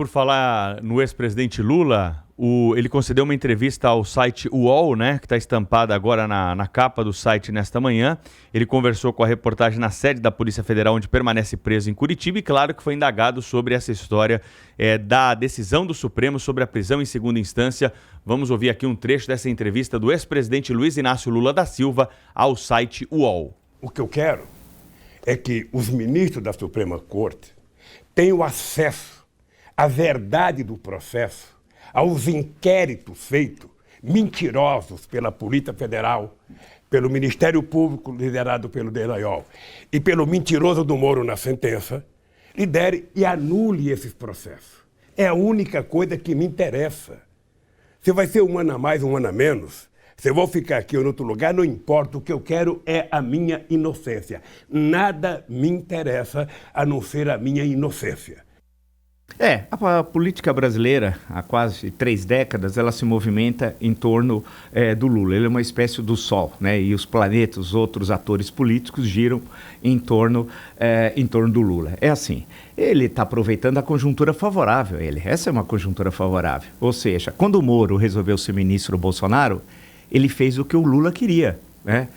por falar no ex-presidente Lula, ele concedeu uma entrevista ao site UOL, né, que está estampada agora na capa do site nesta manhã. Ele conversou com a reportagem na sede da Polícia Federal, onde permanece preso em Curitiba, e claro que foi indagado sobre essa história da decisão do Supremo sobre a prisão em segunda instância. Vamos ouvir aqui um trecho dessa entrevista do ex-presidente Luiz Inácio Lula da Silva ao site UOL. O que eu quero é que os ministros da Suprema Corte tenham acesso à verdade do processo, aos inquéritos feitos, mentirosos pela Polícia Federal, pelo Ministério Público liderado pelo Dallagnol e pelo mentiroso do Moro na sentença, lidere e anule esses processos. É a única coisa que me interessa. Se vai ser um ano a mais, um ano a menos, se eu vou ficar aqui ou em outro lugar, não importa. O que eu quero é a minha inocência. Nada me interessa a não ser a minha inocência. A política brasileira, há quase 3 décadas, ela se movimenta em torno do Lula. Ele é uma espécie do Sol, né? E os planetas, os outros atores políticos giram em torno do Lula. É assim, ele está aproveitando a conjuntura favorável a ele. Essa é uma conjuntura favorável. Ou seja, quando o Moro resolveu ser ministro do Bolsonaro, ele fez o que o Lula queria, né?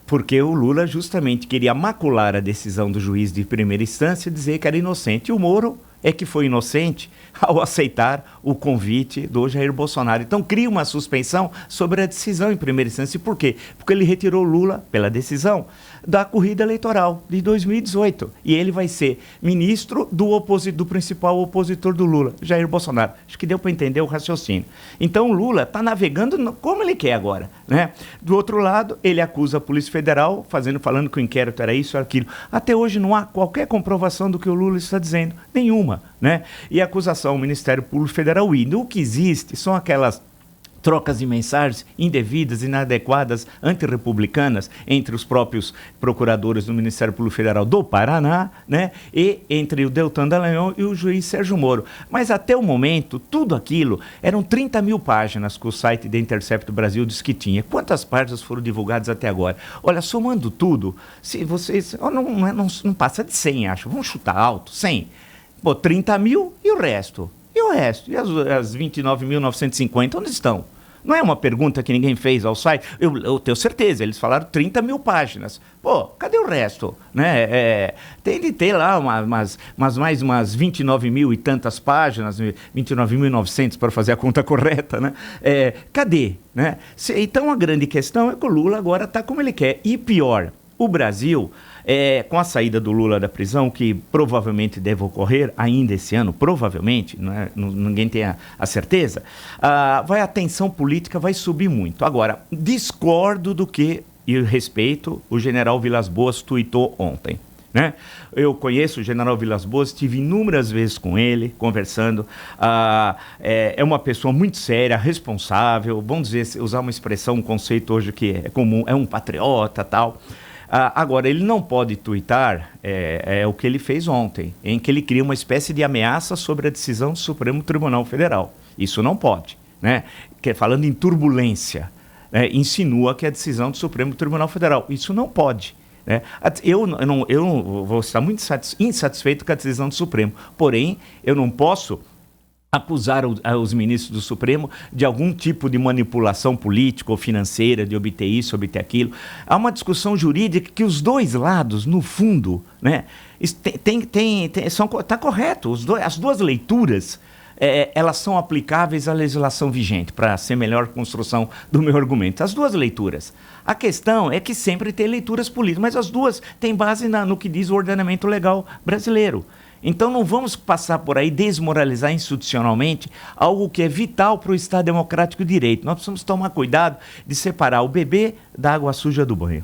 Porque o Lula justamente queria macular a decisão do juiz de primeira instância e dizer que era inocente. E o Moro é que foi inocente ao aceitar o convite do Jair Bolsonaro. Então cria uma suspensão sobre a decisão em primeira instância. E por quê? Porque ele retirou Lula, pela decisão, da corrida eleitoral de 2018. E ele vai ser ministro do principal opositor do Lula, Jair Bolsonaro. Acho que deu para entender o raciocínio. Então o Lula está navegando como ele quer agora, né? Do outro lado, ele acusa a Polícia Federal, falando que o inquérito era isso ou aquilo. Até hoje não há qualquer comprovação do que o Lula está dizendo. Nenhuma, né? E a acusação ao Ministério Público Federal indo. O que existe são aquelas trocas de mensagens indevidas, inadequadas, antirrepublicanas entre os próprios procuradores do Ministério Público Federal do Paraná, né, e entre o Deltan Dallagnol e o juiz Sérgio Moro. Mas até o momento, tudo aquilo, eram 30 mil páginas que o site da Intercept Brasil disse que tinha. Quantas páginas foram divulgadas até agora? Olha, somando tudo, se vocês, não passa de 100, acho. Vamos chutar alto, 100. 30 mil e o resto? E o resto? E as 29.950, onde estão? Não é uma pergunta que ninguém fez ao site? Eu tenho certeza, eles falaram 30 mil páginas. Cadê o resto? Né? Tem de ter lá mais umas 29 mil e tantas páginas, 29.900 para fazer a conta correta, né? Cadê? Né? Então a grande questão é que o Lula agora está como ele quer. E pior, o Brasil, com a saída do Lula da prisão, que provavelmente deve ocorrer ainda esse ano, provavelmente, ninguém tem a certeza, a tensão política vai subir muito. Agora, discordo do que, e respeito, o general Vilas Boas tuitou ontem. Né? Eu conheço o general Vilas Boas, estive inúmeras vezes com ele, conversando. É uma pessoa muito séria, responsável, vamos dizer, usar uma expressão, um conceito hoje que é comum, é um patriota, tal. Agora, ele não pode tuitar o que ele fez ontem, em que ele cria uma espécie de ameaça sobre a decisão do Supremo Tribunal Federal. Isso não pode, né? Falando em turbulência, né? Insinua que é a decisão do Supremo Tribunal Federal. Isso não pode, né? Eu não vou estar muito insatisfeito com a decisão do Supremo, porém, eu não posso acusar os ministros do Supremo de algum tipo de manipulação política ou financeira, de obter isso, obter aquilo. Há uma discussão jurídica que os dois lados, no fundo, né, está correto. As duas leituras, elas são aplicáveis à legislação vigente, para ser melhor a construção do meu argumento. As duas leituras. A questão é que sempre tem leituras políticas, mas as duas têm base no que diz o ordenamento legal brasileiro. Então não vamos passar por aí desmoralizar institucionalmente algo que é vital para o Estado democrático de direito. Nós precisamos tomar cuidado de separar o bebê da água suja do banho.